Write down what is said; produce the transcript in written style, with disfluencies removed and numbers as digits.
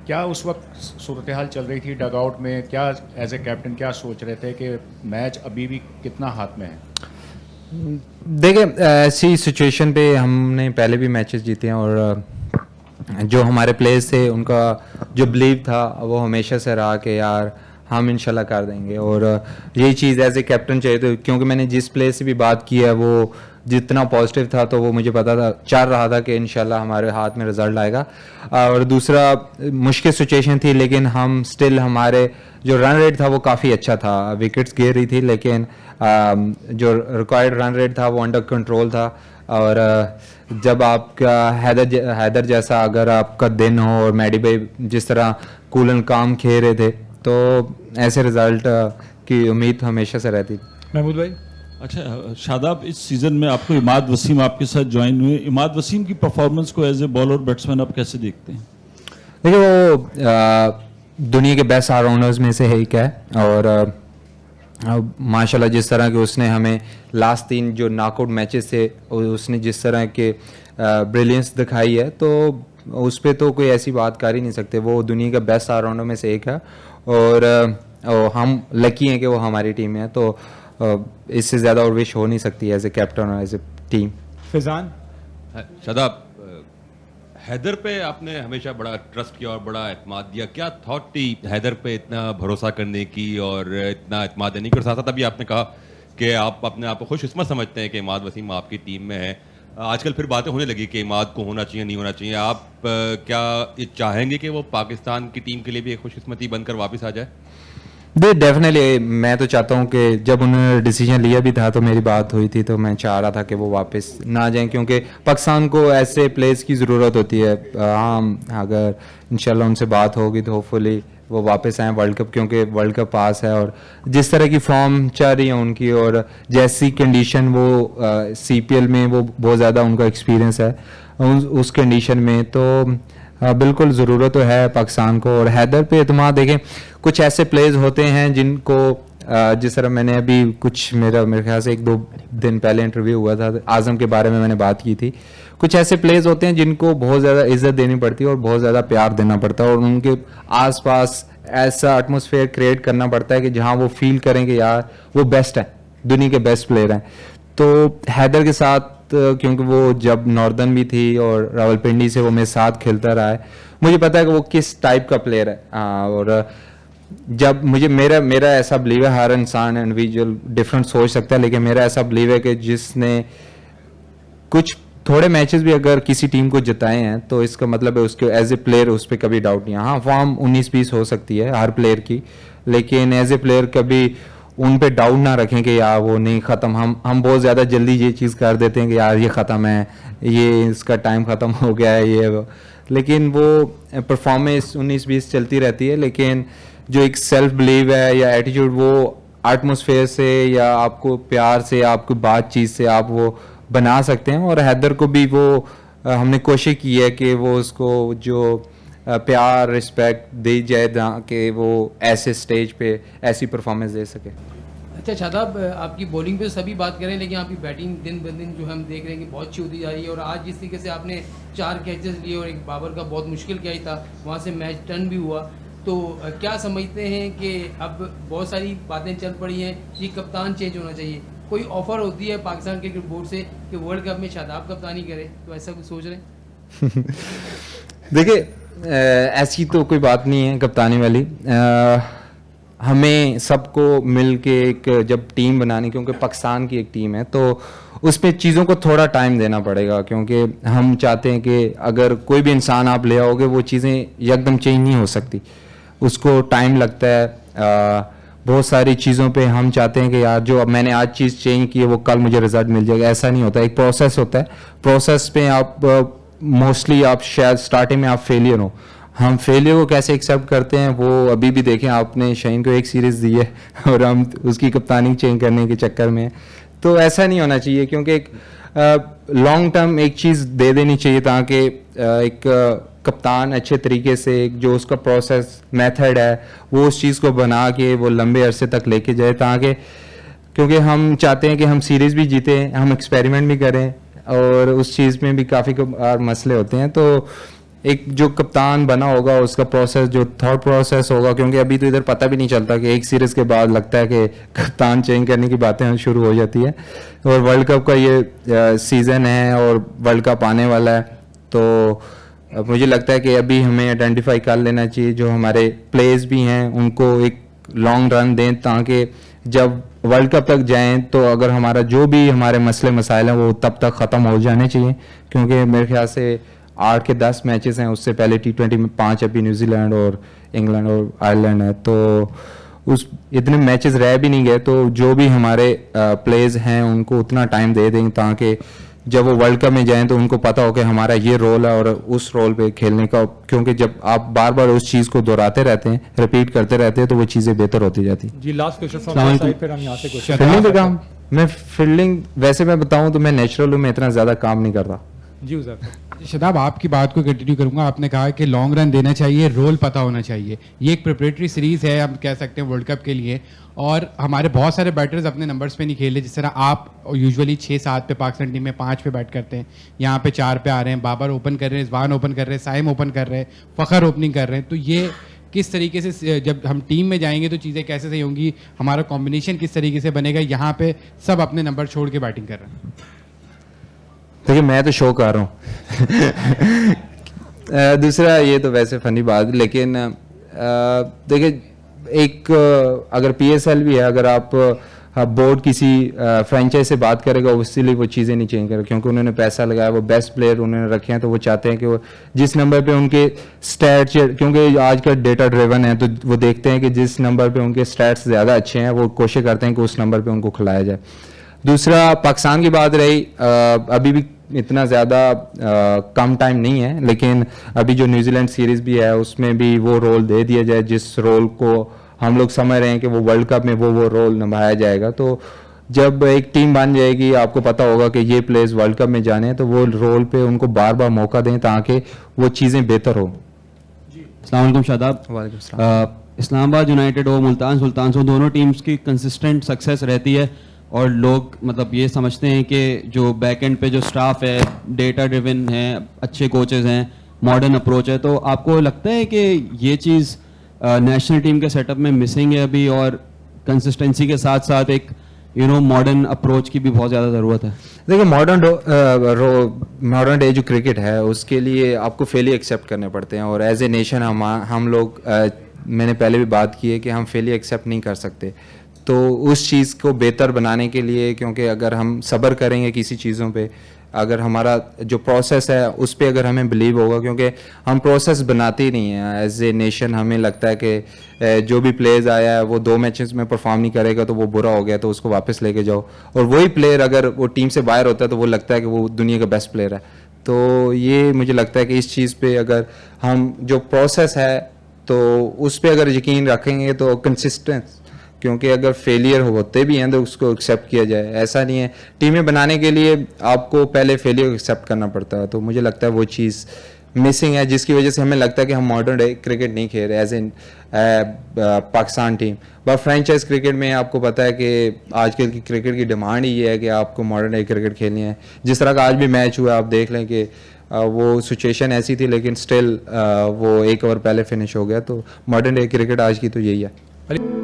क्या उस वक्त सूरत हाल चल रही थी डगआउट में? क्या एज ए कैप्टन क्या सोच रहे थे कि मैच अभी भी कितना हाथ में है? देखिए, ऐसी सिचुएशन पे हमने पहले भी मैचेस जीते हैं और जो हमारे प्लेयर्स थे उनका जो बिलीव था वो हमेशा से रहा कि यार हम इंशाल्लाह कर देंगे। और यही चीज़ एज ए कैप्टन चाहिए, तो क्योंकि मैंने जिस प्लेयर से भी बात की है वो जितना पॉजिटिव था तो वो मुझे पता था, चाह रहा था कि इंशाल्लाह हमारे हाथ में रिजल्ट आएगा। और दूसरा, मुश्किल सिचुएशन थी लेकिन हम स्टिल, हमारे जो रन रेट था वो काफ़ी अच्छा था। विकेट्स गिर रही थी लेकिन जो रिक्वायर्ड रन रेट था वो अंडर कंट्रोल था। और जब आपका हैदर जैसा अगर आपका दिन हो और मैडी भाई जिस तरह कूल एंड काम खेल रहे थे, तो ऐसे रिजल्ट की उम्मीद हमेशा से रहती थी। महमूद भाई। अच्छा शादाब, इस सीज़न में आपको इमाद वसीम आपके साथ ज्वाइन हुए, इमाद वसीम की परफॉर्मेंस को एज ए बॉलर बैट्समैन आप कैसे देखते हैं? देखिए, वो दुनिया के बेस्ट ऑलराउंडर्स में से एक है और माशाल्लाह जिस तरह के उसने हमें लास्ट 3 जो नॉकआउट मैचेस थे उसने जिस तरह के ब्रिलियंस दिखाई है, तो उस पर तो कोई ऐसी बात कर ही नहीं सकते। वो दुनिया का बेस्ट ऑलराउंडर में से एक है और हम लकी हैं कि वो हमारी टीम में है, तो इससे ज़्यादा और विश हो नहीं सकती एज ए कैप्टन और as a team. Faizan. Shadab, Haider पे आपने हमेशा बड़ा ट्रस्ट किया और बड़ा एतमाद दिया, क्या थॉट थी हैदर पे इतना भरोसा करने की और इतना एतमाद देने की? और साथ साथ अभी आपने कहा कि आप अपने आप को खुशकिस्मत समझते हैं कि इमाद वसीम आपकी टीम में है। आजकल फिर बातें होने लगी कि इमाद को होना चाहिए नहीं होना चाहिए। आप क्या ये चाहेंगे कि वो पाकिस्तान की टीम के लिए भी एक खुशकिस्मती बनकर वापस आ जाए? डेफिनेटली मैं तो चाहता हूँ कि जब उन्होंने डिसीजन लिया भी था तो मेरी बात हुई थी, तो मैं चाह रहा था कि वो वापस ना जाएं क्योंकि पाकिस्तान को ऐसे प्लेयर्स की ज़रूरत होती है। हाँ, अगर इंशाल्लाह उनसे बात होगी तो होपफुली वो वापस आएँ वर्ल्ड कप, क्योंकि वर्ल्ड कप पास है और जिस तरह की फॉर्म चल रही है उनकी और जैसी कंडीशन वो CPL में वो बहुत ज़्यादा उनका एक्सपीरियंस है उस कंडीशन में, तो बिल्कुल ज़रूरत तो है पाकिस्तान को। और हैदर पे एतमाद, देखें कुछ ऐसे प्लेयर्स होते हैं जिनको जिस तरह मैंने अभी कुछ मेरे ख्याल से 1-2 दिन पहले इंटरव्यू हुआ था, आज़म के बारे में मैंने बात की थी। कुछ ऐसे प्लेयर्स होते हैं जिनको बहुत ज़्यादा इज्जत देनी पड़ती है और बहुत ज़्यादा प्यार देना पड़ता है और उनके आसपास ऐसा एटमॉस्फेयर क्रिएट करना पड़ता है कि जहाँ वो फील करें कि यार वो बेस्ट है, दुनिया के बेस्ट प्लेयर हैं। तो हैदर के साथ क्योंकि वो जब नॉर्दर्न भी थी और रावलपिंडी से वो मेरे साथ खेलता रहा है, मुझे पता है कि वो किस टाइप का प्लेयर है। और जब मुझे मेरा ऐसा बिलीव है, हर इंसान इंडिविजुअल डिफरेंट सोच सकता है, लेकिन मेरा ऐसा बिलीव है कि जिसने कुछ थोड़े मैचेस भी अगर किसी टीम को जिताए हैं तो इसका मतलब है उसके एज ए प्लेयर उस पर कभी डाउट नहीं है। हाँ, फॉर्म 19-20 हो सकती है हर प्लेयर की, लेकिन एज ए प्लेयर कभी उन पे डाउट ना रखें कि यार वो नहीं ख़त्म। हम बहुत ज़्यादा जल्दी ये चीज़ कर देते हैं कि यार ये ख़त्म है, ये इसका टाइम ख़त्म हो गया है, ये वो। लेकिन वो परफॉर्मेंस 19-20 चलती रहती है, लेकिन जो एक सेल्फ बिलीव है या एटीट्यूड वो एटमॉस्फेयर से या आपको प्यार से आपको बातचीत से आप वो बना सकते हैं। और हैदर को भी वो हमने कोशिश की है कि वो उसको जो प्यार रिस्पेक्ट दी जाए कि वो ऐसे स्टेज पे ऐसी परफॉर्मेंस दे सके। अच्छा शादाब, आपकी बॉलिंग पे सभी बात करें लेकिन आपकी बैटिंग दिन ब दिन जो हम देख रहे हैं कि बहुत अच्छी होती जा रही है और आज जिस तरीके से आपने 4 कैचेस लिए और एक बाबर का बहुत मुश्किल कैच था, वहाँ से मैच टर्न भी हुआ, तो क्या समझते हैं कि अब बहुत सारी बातें चल पड़ी हैं कि कप्तान चेंज होना चाहिए? कोई ऑफर होती है पाकिस्तान क्रिकेट बोर्ड से कि वर्ल्ड कप में शादाब कप्तानी करे, तो ऐसा कुछ सोच रहे हैं? देखिए, ऐसी तो कोई बात नहीं है कप्तानी वाली। हमें सबको मिल के एक जब टीम बनानी, क्योंकि पाकिस्तान की एक टीम है तो उस पर चीज़ों को थोड़ा टाइम देना पड़ेगा, क्योंकि हम चाहते हैं कि अगर कोई भी इंसान आप ले आओगे वो चीज़ें एकदम चेंज नहीं हो सकती, उसको टाइम लगता है। बहुत सारी चीज़ों पे हम चाहते हैं कि यार जो अब मैंने आज चीज़ चेंज की है वो कल मुझे रिजल्ट मिल जाएगा, ऐसा नहीं होता। एक प्रोसेस होता है, प्रोसेस पे आप मोस्टली आप शायद स्टार्टिंग में आप फेलियर हो। हम फेलियर को कैसे एक्सेप्ट करते हैं वो अभी भी देखें, आपने शाहीन को एक सीरीज़ दी है और हम उसकी कप्तानी चेंज करने के चक्कर में, तो ऐसा नहीं होना चाहिए। क्योंकि एक लॉन्ग टर्म एक चीज़ दे देनी चाहिए ताकि एक कप्तान अच्छे तरीके से एक जो उसका प्रोसेस मेथड है वो उस चीज़ को बना के वो लंबे अरसे तक लेके जाए, ताकि क्योंकि हम चाहते हैं कि हम सीरीज़ भी जीतें, हम एक्सपेरिमेंट भी करें और उस चीज़ में भी काफ़ी मसले होते हैं। तो एक जो कप्तान बना होगा उसका प्रोसेस, जो थॉट प्रोसेस होगा, क्योंकि अभी तो इधर पता भी नहीं चलता कि एक सीरीज़ के बाद लगता है कि कप्तान चेंज करने की बातें शुरू हो जाती है। और वर्ल्ड कप का ये सीज़न है और वर्ल्ड कप आने वाला है, तो मुझे लगता है कि अभी हमें आइडेंटिफाई कर लेना चाहिए जो हमारे प्लेयर्स भी हैं, उनको एक लॉन्ग रन दें ताकि जब वर्ल्ड कप तक जाएं तो अगर हमारा जो भी हमारे मसले मसाइल हैं वो तब तक ख़त्म हो जाने चाहिए, क्योंकि मेरे ख्याल से 8 के 10 मैचेस हैं, उससे पहले T20 में 5 अभी न्यूजीलैंड और इंग्लैंड और आयरलैंड है, तो उस इतने मैचेस रह भी नहीं गए। तो जो भी हमारे प्लेयर्स हैं उनको उतना टाइम दे दें ताकि जब वो वर्ल्ड कप में जाएं तो उनको पता हो कि हमारा ये रोल है और उस रोल पे खेलने का, क्योंकि जब आप बार बार उस चीज़ को दोहराते रहते हैं, रिपीट करते रहते हैं, तो वो चीज़ें बेहतर होती जाती हैं। जी लास्ट क्वेश्चन फ्रॉम साइड, फिर हम यहाँ से क्वेश्चन। फील्डिंग पे काम, मैं फील्डिंग वैसे मैं बताऊं तो मैं नेचुरल हूँ, मैं इतना ज़्यादा काम नहीं करता। जी उज़र। शदाब, आपकी बात को कंटिन्यू करूंगा। आपने कहा कि लॉन्ग रन देना चाहिए, रोल पता होना चाहिए। ये एक प्रिपरेटरी सीरीज़ है, हम कह सकते हैं वर्ल्ड कप के लिए, और हमारे बहुत सारे बैटर्स अपने नंबर्स पे नहीं खेल रहे। जिस तरह आप यूजुअली 6-7 पे पाकिस्तान टीम में 5 पे बैट करते हैं, यहाँ पे 4 पे आ रहे हैं, बाबर ओपन कर रहे हैं, रिजवान ओपन कर रहे हैं, साइम ओपन कर रहे हैं, फ़खर ओपनिंग कर रहे हैं। तो ये किस तरीके से जब हम टीम में जाएंगे तो चीज़ें कैसे सही होंगी, हमारा कॉम्बिनेशन किस तरीके से बनेगा? यहाँ पे सब अपने नंबर छोड़ के बैटिंग कर रहे हैं। देखिए मैं तो शो कर रहा हूँ दूसरा ये तो वैसे फनी बात, लेकिन देखिए एक अगर PSL भी है, अगर आप बोर्ड किसी फ्रेंचाइज से बात करेगा उसके वो चीज़ें नहीं चेंज करेगा, क्योंकि उन्होंने पैसा लगाया, वो बेस्ट प्लेयर उन्होंने रखे हैं, तो वो चाहते हैं कि वो जिस नंबर पे उनके स्टैट्स, क्योंकि आज का डेटा ड्रिवन है, तो वो देखते हैं कि जिस नंबर पे उनके स्टैट्स ज़्यादा अच्छे हैं वो कोशिश करते हैं कि उस नंबर पे उनको खिलाया जाए। दूसरा पाकिस्तान की बात रही, अभी भी इतना ज़्यादा कम टाइम नहीं है, लेकिन अभी जो न्यूजीलैंड सीरीज़ भी है उसमें भी वो रोल दे दिया जाए जिस रोल को हम लोग समझ रहे हैं कि वो वर्ल्ड कप में वो रोल निभाया जाएगा। तो जब एक टीम बन जाएगी, आपको पता होगा कि ये प्लेयर्स वर्ल्ड कप में जाने हैं, तो वो रोल पे उनको बार बार मौका दें ताकि वो चीज़ें बेहतर हो। अस्सलाम वालेकुम शादाब। वालेकुम सलाम। इस्लामाबाद यूनाइटेड हो, मुल्तान सुल्तान हो, दोनों टीम्स की कंसिस्टेंट सक्सेस रहती है और लोग मतलब ये समझते हैं कि जो बैक एंड पे जो स्टाफ है डेटा ड्रिवन है, अच्छे कोचेस हैं, मॉडर्न अप्रोच है, तो आपको लगता है कि ये चीज़ नेशनल टीम के सेटअप में मिसिंग है अभी, और कंसिस्टेंसी के साथ साथ एक मॉडर्न अप्रोच की भी बहुत ज़्यादा ज़रूरत है? देखिए मॉडर्न डे जो क्रिकेट है उसके लिए आपको फेलियर एक्सेप्ट करने पड़ते हैं, और एज ए नेशन हम लोग मैंने पहले भी बात की है कि हम फेलियर एक्सेप्ट नहीं कर सकते। तो उस चीज़ को बेहतर बनाने के लिए, क्योंकि अगर हम सब्र करेंगे किसी चीज़ों पे, अगर हमारा जो प्रोसेस है उस पे अगर हमें बिलीव होगा, क्योंकि हम प्रोसेस बनाते ही नहीं हैं एज ए नेशन। हमें लगता है कि जो भी प्लेयर्स आया है वो 2 मैचेस में परफॉर्म नहीं करेगा तो वो बुरा हो गया, तो उसको वापस लेके जाओ, और वही प्लेयर अगर वो टीम से बाहर होता है तो वो लगता है कि वो दुनिया का बेस्ट प्लेयर है। तो ये मुझे लगता है कि इस चीज़ पे अगर हम जो प्रोसेस है तो उस पर अगर यकीन रखेंगे तो कंसिस्टेंस, क्योंकि अगर फेलियर होते भी हैं तो उसको एक्सेप्ट किया जाए। ऐसा नहीं है, टीमें बनाने के लिए आपको पहले फेलियर को एक्सेप्ट करना पड़ता है, तो मुझे लगता है वो चीज़ मिसिंग है, जिसकी वजह से हमें लगता है कि हम मॉडर्न डे क्रिकेट नहीं खेल रहे as in Pakistan team. But franchise cricket में आपको पता है कि आजकल की क्रिकेट की डिमांड ही है कि आपको मॉडर्न डे क्रिकेट खेलनी है। जिस तरह का आज भी मैच हुआ, आप देख लें कि वो सिचुएशन ऐसी थी, लेकिन स्टिल वो 1 ओवर पहले फिनिश हो गया। तो मॉडर्न डे क्रिकेट आज की तो यही है।